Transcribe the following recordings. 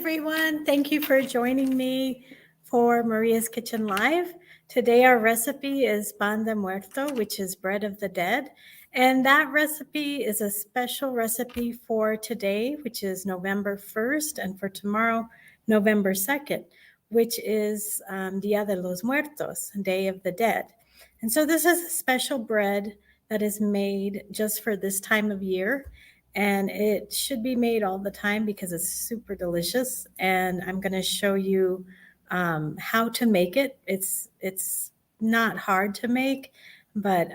everyone. Thank you for joining me for Maria's Kitchen Live. Today our recipe is pan de muerto, which is bread of the dead. And that recipe is a special recipe for today, which is November 1st, and for tomorrow, November 2nd, which is Dia de los Muertos, Day of the Dead. And so this is a special bread that is made just for this time of year. And it should be made all the time because it's super delicious. And I'm going to show you how to make it. It's not hard to make, but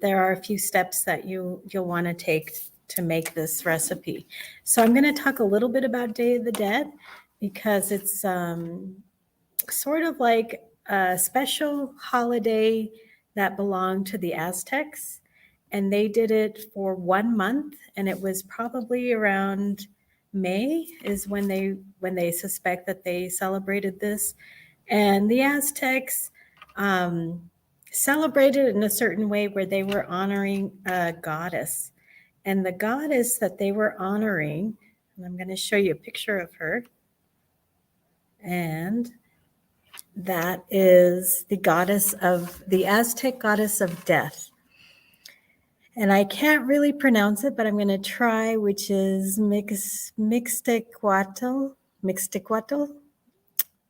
there are a few steps that you'll want to take to make this recipe. So I'm going to talk a little bit about Day of the Dead because it's sort of like a special holiday that belonged to the Aztecs. And they did it for 1 month, and it was probably around May is when they suspect that they celebrated this. And the Aztecs celebrated in a certain way where they were honoring a goddess. And the goddess that they were honoring, and I'm going to show you a picture of her, and that is the Aztec goddess of death. And I can't really pronounce it, but I'm going to try, which is Mixtecuatl.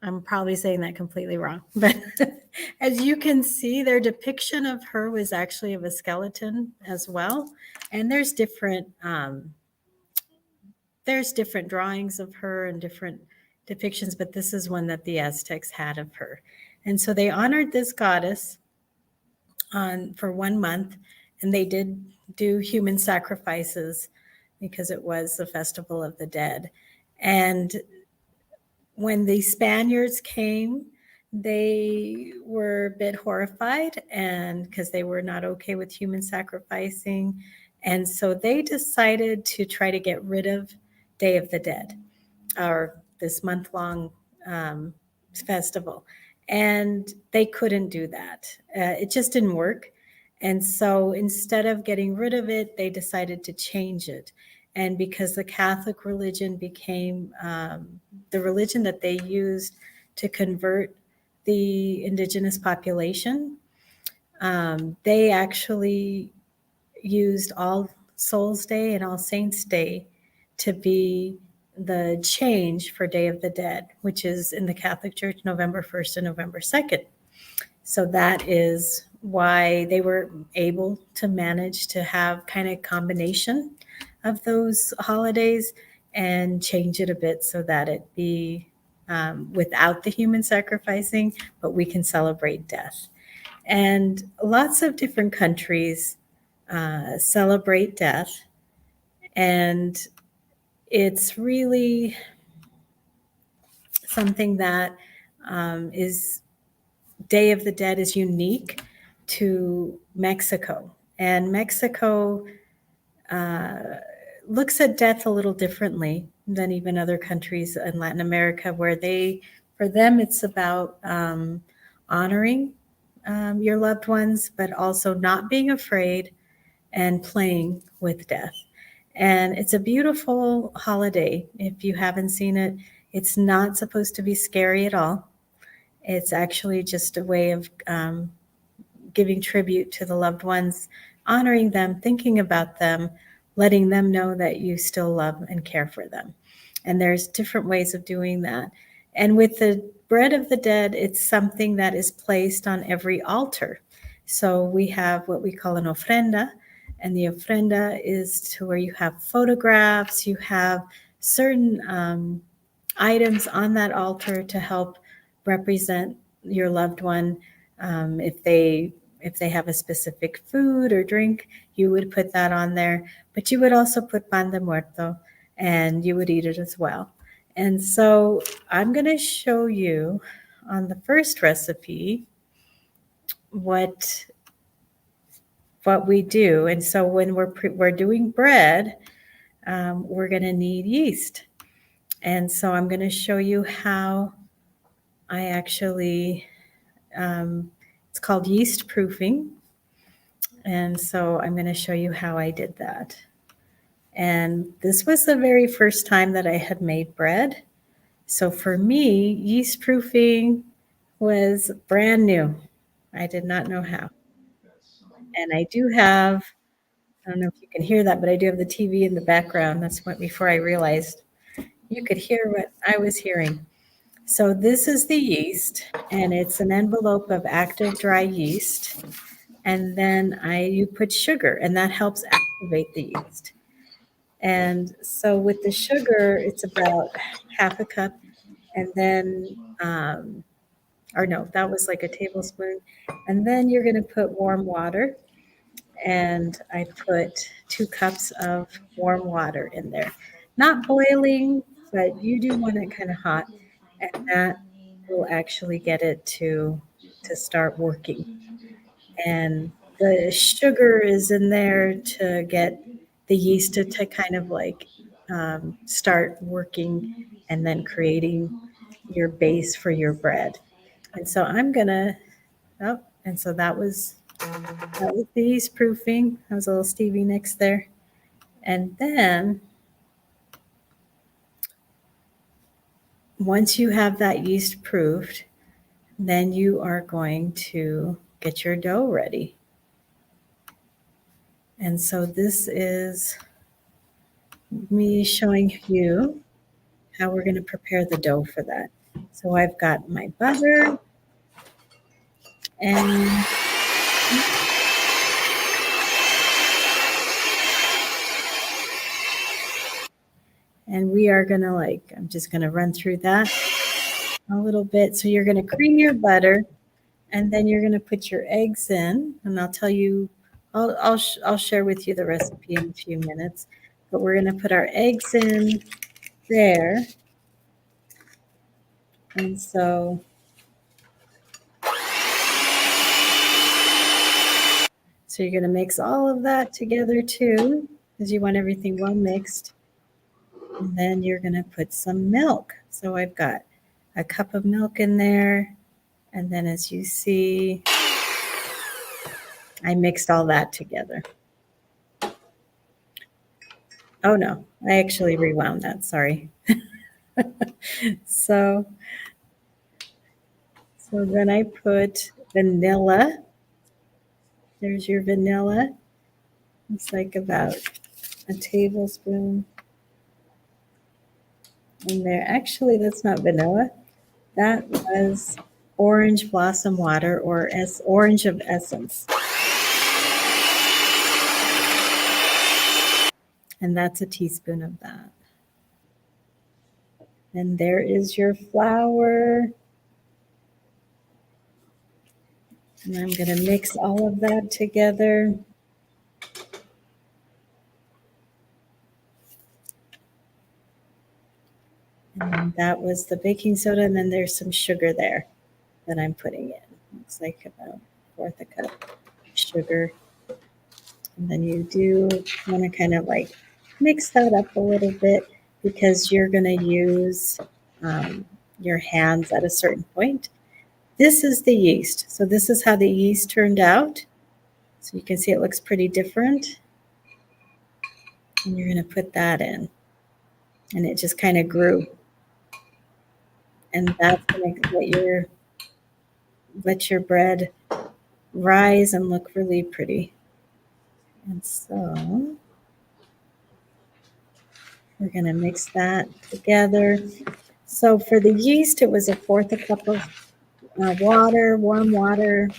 I'm probably saying that completely wrong. But as you can see, their depiction of her was actually of a skeleton as well. And there's different drawings of her and different depictions, but this is one that the Aztecs had of her. And so they honored this goddess for 1 month. And they did do human sacrifices because it was the Festival of the Dead. And when the Spaniards came, they were a bit horrified, and because they were not okay with human sacrificing. And so they decided to try to get rid of Day of the Dead, or this month-long festival. And they couldn't do that. It just didn't work. And so instead of getting rid of it, they decided to change it. And because the Catholic religion became the religion that they used to convert the indigenous population, they actually used All Souls Day and All Saints Day to be the change for Day of the Dead, which is in the Catholic Church, November 1st and November 2nd. So that is why they were able to manage to have kind of combination of those holidays and change it a bit so that it be without the human sacrificing, but we can celebrate death. And lots of different countries celebrate death, and it's really something that is Day of the Dead is unique to Mexico. And Mexico looks at death a little differently than even other countries in Latin America, where for them, it's about honoring your loved ones, but also not being afraid and playing with death. And it's a beautiful holiday. If you haven't seen it, it's not supposed to be scary at all. It's actually just a way of giving tribute to the loved ones, honoring them, thinking about them, letting them know that you still love and care for them. And there's different ways of doing that. And with the bread of the dead, it's something that is placed on every altar. So we have what we call an ofrenda, and the ofrenda is to where you have photographs, you have certain items on that altar to help represent your loved one. If they have a specific food or drink, you would put that on there. But you would also put pan de muerto, and you would eat it as well. And so I'm going to show you on the first recipe what we do. And so when we're doing bread, we're going to need yeast. And so I'm going to show you how I actually, it's called yeast proofing. And so I'm going to show you how I did that. And this was the very first time that I had made bread. So for me, yeast proofing was brand new. I did not know how. And I do have, I don't know if you can hear that, but I do have the TV in the background. That's what before I realized you could hear what I was hearing. So this is the yeast, and it's an envelope of active dry yeast. And then you put sugar, and that helps activate the yeast. And so with the sugar, it's about half a cup, and then or no, that was like a tablespoon. And then you're going to put warm water, and I put 2 cups of warm water in there. Not boiling, but you do want it kind of hot, and that will actually get it to start working. And the sugar is in there to get the yeast to kind of like start working and then creating your base for your bread. And so I'm gonna, oh, and so that was the yeast proofing. That was a little Stevie Nicks there. And then once you have that yeast proofed, then you are going to get your dough ready. And so this is me showing you how we're going to prepare the dough for that. So I've got my butter and we are going to I'm just going to run through that a little bit. So you're going to cream your butter, and then you're going to put your eggs in, and I'll tell you, I'll share with you the recipe in a few minutes. But we're going to put our eggs in there, and so you're going to mix all of that together too, because you want everything well mixed. And then you're going to put some milk. So I've got a cup of milk in there. And then as you see, I mixed all that together. Oh no, I actually rewound that. Sorry. So then I put vanilla. There's your vanilla. It's like about a tablespoon in there. Actually, that's not vanilla. That was orange blossom water, or orange of essence. And that's a teaspoon of that. And there is your flour. And I'm going to mix all of that together. And that was the baking soda, and then there's some sugar there that I'm putting in. Looks like about 1/4 cup sugar. And then you do want to kind of mix that up a little bit, because you're going to use your hands at a certain point. This is the yeast. So this is how the yeast turned out. So you can see it looks pretty different. And you're going to put that in. And it just kind of grew. And that's going to let your bread rise and look really pretty. And so we're going to mix that together. So for the yeast, it was 1/4 cup of water, warm water,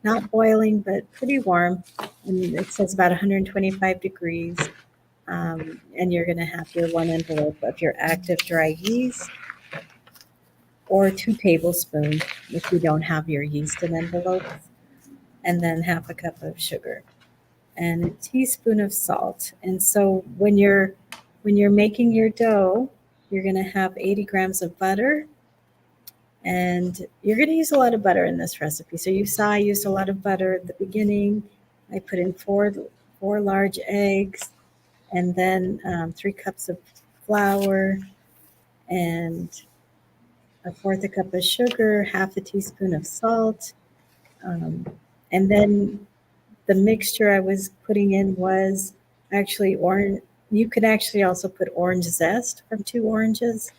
not boiling, but pretty warm. And it says about 125 degrees. And you're going to have your 1 envelope of your active dry yeast, or 2 tablespoons if you don't have your yeast in envelopes, and then 1/2 cup of sugar and a teaspoon of salt. And so when you're making your dough, you're going to have 80 grams of butter, and you're going to use a lot of butter in this recipe. So you saw I used a lot of butter at the beginning. I put in four large eggs, and then 3 cups of flour, and 1/4 cup of sugar, 1/2 teaspoon of salt. And then the mixture I was putting in was actually orange. You could actually also put orange zest from 2 oranges.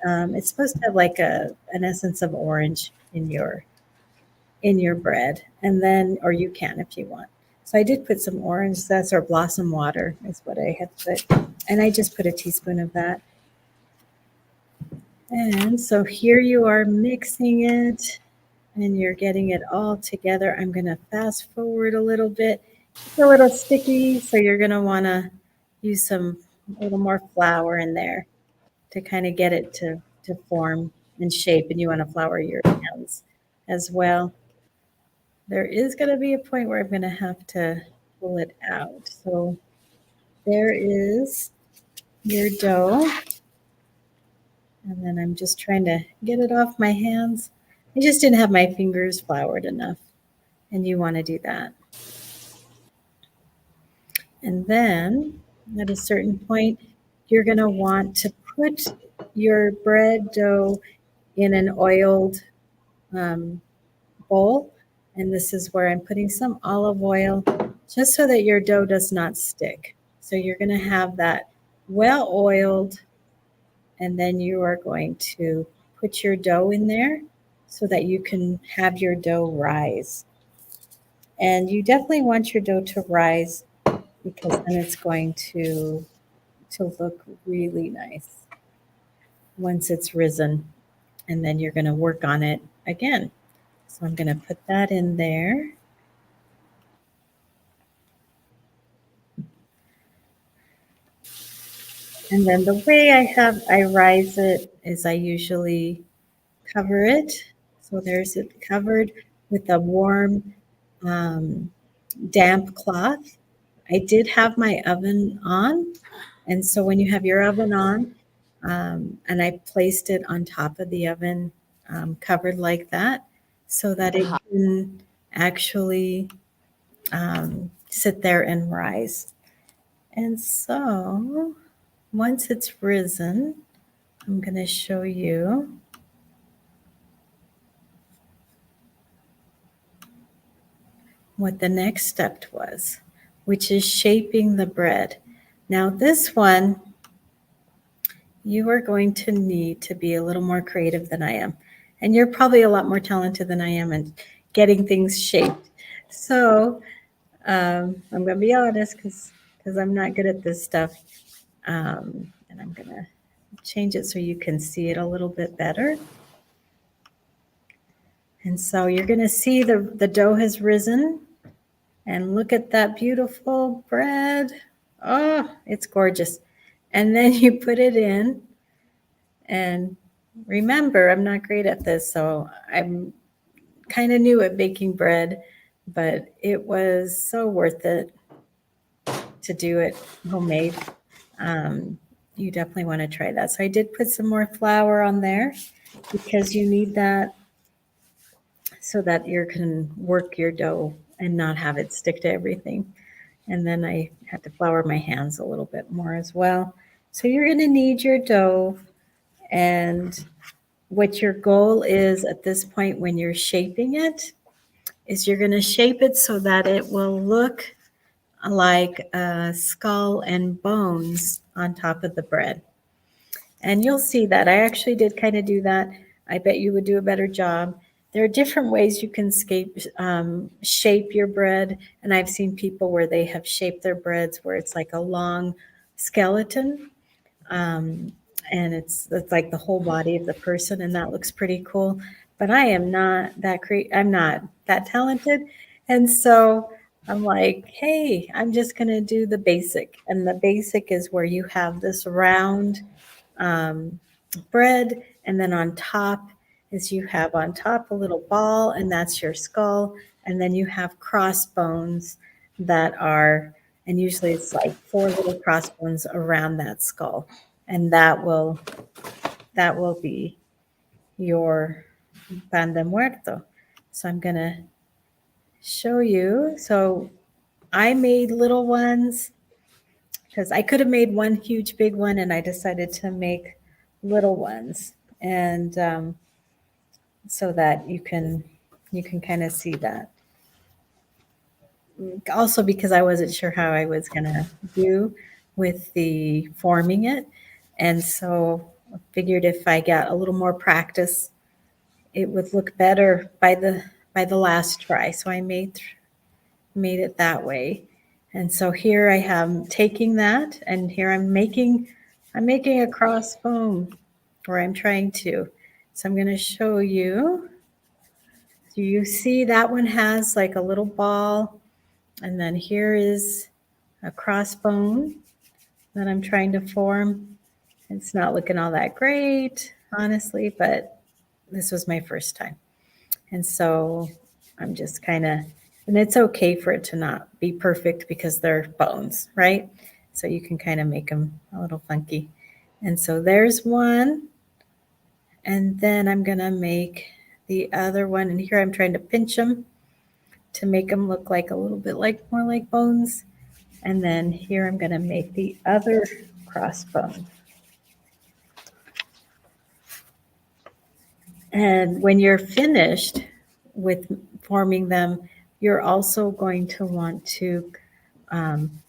It's supposed to have like an essence of orange in your bread, and then or you can if you want. So I did put some orange zest or blossom water is what I had put, and I just put a teaspoon of that. And so here you are mixing it, and you're getting it all together. I'm going to fast forward a little bit. It's a little sticky, so you're going to want to use some a little more flour in there to kind of get it to form and shape, and you want to flour your hands as well. There is going to be a point where I'm going to have to pull it out. So there is your dough. And then I'm just trying to get it off my hands. I just didn't have my fingers floured enough. And you want to do that. And then at a certain point, you're going to want to put your bread dough in an oiled um, bowl. And this is where I'm putting some olive oil just so that your dough does not stick. So you're going to have that well oiled, and then you are going to put your dough in there so that you can have your dough rise. And you definitely want your dough to rise because then it's going to look really nice once it's risen. And then you're going to work on it again. So I'm going to put that in there. And then the way I rise it is I usually cover it. So there's it covered with a warm, damp cloth. I did have my oven on. And so when you have your oven on, and I placed it on top of the oven, covered like that, so that it can actually sit there and rise. And so once it's risen, I'm going to show you what the next step was, which is shaping the bread. Now, this one, you are going to need to be a little more creative than I am. And you're probably a lot more talented than I am in getting things shaped. So I'm going to be honest because I'm not good at this stuff. And I'm going to change it so you can see it a little bit better. And so you're going to see the dough has risen. And look at that beautiful bread. Oh, it's gorgeous. And then you put it in. And remember, I'm not great at this, so I'm kind of new at baking bread, but it was so worth it to do it homemade. You definitely want to try that. So I did put some more flour on there because you need that so that you can work your dough and not have it stick to everything. And then I had to flour my hands a little bit more as well. So you're going to need your dough, and what your goal is at this point when you're shaping it is you're going to shape it so that it will look like a skull and bones on top of the bread. And you'll see that. I actually did kind of do that. I bet you would do a better job. There are different ways you can shape your bread. And I've seen people where they have shaped their breads where it's like a long skeleton. Um, and it's like the whole body of the person, and that looks pretty cool. But I am not that I'm not that talented, and so I'm like, hey, I'm just gonna do the basic, and the basic is where you have this round um, bread, and then on top is you have on top a little ball, and that's your skull, and then you have crossbones that are, and usually it's like four little crossbones around that skull, and that will be your pan de muerto. So I'm gonna show you. So I made little ones because I could have made one huge big one, and I decided to make little ones, and so that you can kind of see that. Also, because I wasn't sure how I was gonna do with the forming it, and so figured if I got a little more practice, it would look better by the last try. So I made it that way. And so here I am taking that, and here I'm making a cross foam, or I'm trying to. So I'm going to show you. Do you see that one has like a little ball, and then here is a crossbone that I'm trying to form. It's not looking all that great, honestly, but this was my first time. And so I'm just kind of, and it's okay for it to not be perfect because they're bones, right? So you can kind of make them a little funky. And so there's one. And then I'm going to make the other one. And here I'm trying to pinch them to make them look like a little bit like more like bones. And then here I'm going to make the other crossbone. And when you're finished with forming them, you're also going to want to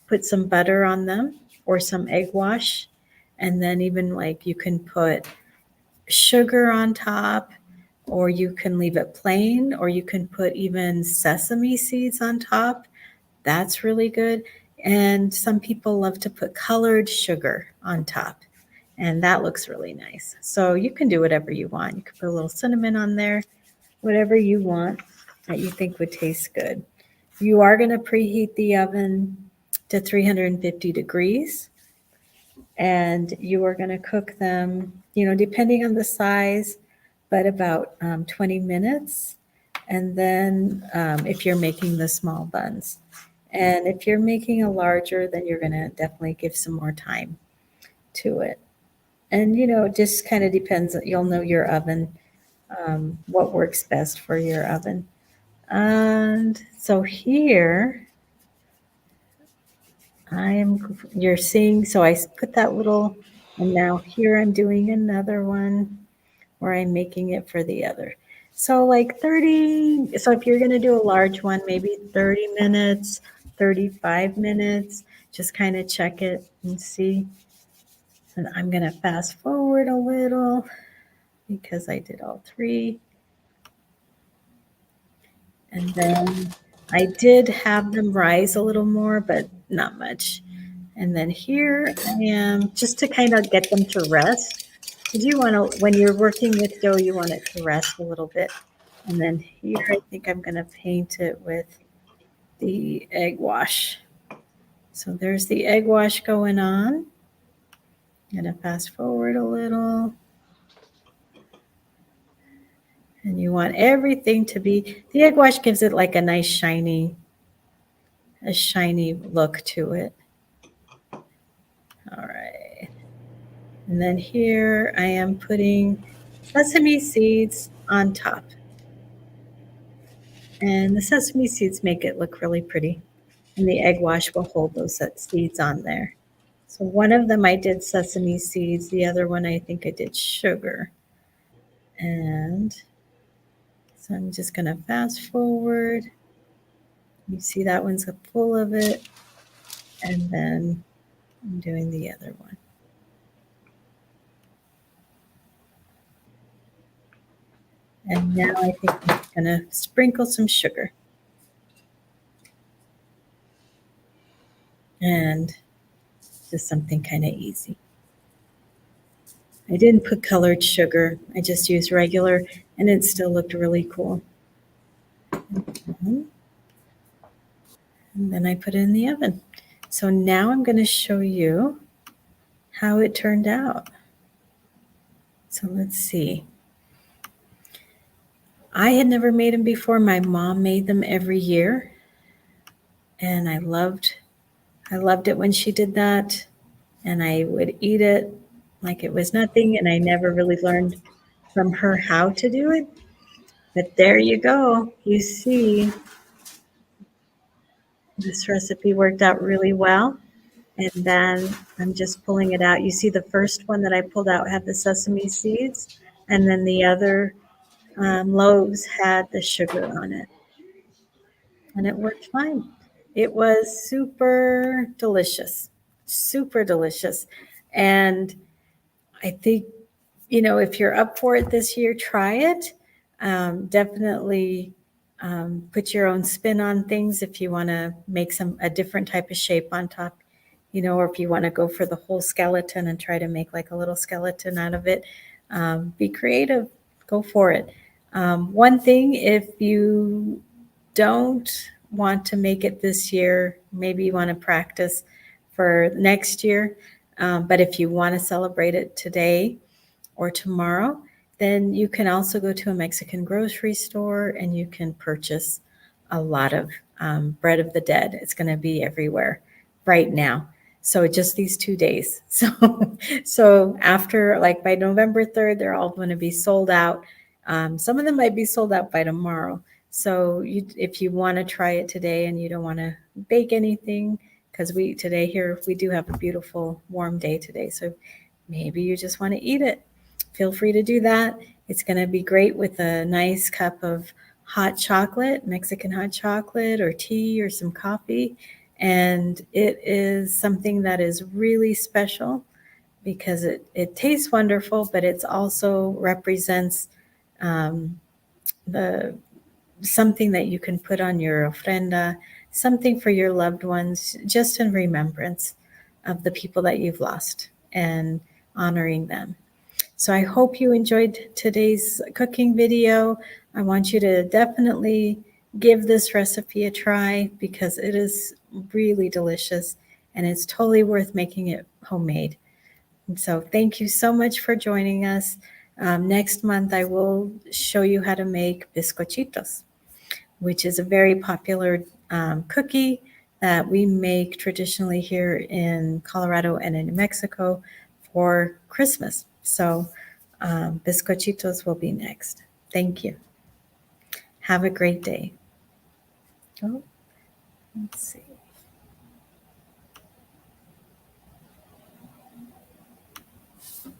put some butter on them or some egg wash. And then even like you can put sugar on top, or you can leave it plain, or you can put even sesame seeds on top. That's really good. And some people love to put colored sugar on top, and that looks really nice. So you can do whatever you want. You can put a little cinnamon on there, whatever you want that you think would taste good. You are going to preheat the oven to 350 degrees, and you are going to cook them, depending on the size, but about 20 minutes. And then if you're making the small buns. And if you're making a larger, then you're going to definitely give some more time to it. And, it just kind of depends. You'll know your oven, what works best for your oven. And so here you're seeing, so I put that little, and now here I'm doing another one where I'm making it for the other. So like 30, so if you're going to do a large one, maybe 30 minutes, 35 minutes, just kind of check it and see. And I'm going to fast forward a little because I did all three. And then I did have them rise a little more, but not much. And then here I am, just to kind of get them to rest. Because you want to, when you're working with dough, you want it to rest a little bit. And then here I think I'm going to paint it with the egg wash. So there's the egg wash going on. I'm going to fast forward a little. And you want everything to be, the egg wash gives it like a nice shiny look to it. All right. And then here I am putting sesame seeds on top. And the sesame seeds make it look really pretty. And the egg wash will hold those seeds on there. So one of them I did sesame seeds. The other one I think I did sugar. And so I'm just going to fast forward. You see that one's full of it. And then I'm doing the other one. And now I think I'm going to sprinkle some sugar. And just something kind of easy. I didn't put colored sugar. I just used regular, and it still looked really cool. And then I put it in the oven. So now I'm going to show you how it turned out. So let's see. I had never made them before. My mom made them every year, and I loved it when she did that, and I would eat it like it was nothing, and I never really learned from her how to do it. But there you go. You see, this recipe worked out really well. And then I'm just pulling it out. You see the first one that I pulled out had the sesame seeds, and then the other loaves had the sugar on it. And it worked fine. It was super delicious, super delicious. And I think if you're up for it this year, try it. Definitely put your own spin on things if you want to make a different type of shape on top, or if you want to go for the whole skeleton and try to make like a little skeleton out of it. Be creative, go for it. One thing, if you don't want to make it this year, maybe you want to practice for next year. But if you want to celebrate it today or tomorrow, then you can also go to a Mexican grocery store and you can purchase a lot of bread of the dead. It's going to be everywhere right now. So just these 2 days. So after, like, by November 3rd, they're all going to be sold out. Some of them might be sold out by tomorrow. So if you want to try it today and you don't want to bake anything, because today here we do have a beautiful warm day today. So maybe you just want to eat it. Feel free to do that. It's going to be great with a nice cup of hot chocolate, Mexican hot chocolate, or tea, or some coffee. And it is something that is really special because it tastes wonderful, but it also represents the something that you can put on your ofrenda, something for your loved ones, just in remembrance of the people that you've lost and honoring them. So I hope you enjoyed today's cooking video. I want you to definitely give this recipe a try because it is really delicious and it's totally worth making it homemade. And so thank you so much for joining us. Next month, I will show you how to make bizcochitos, which is a very popular cookie that we make traditionally here in Colorado and in New Mexico for Christmas. So bizcochitos will be next. Thank you. Have a great day. Oh, let's see.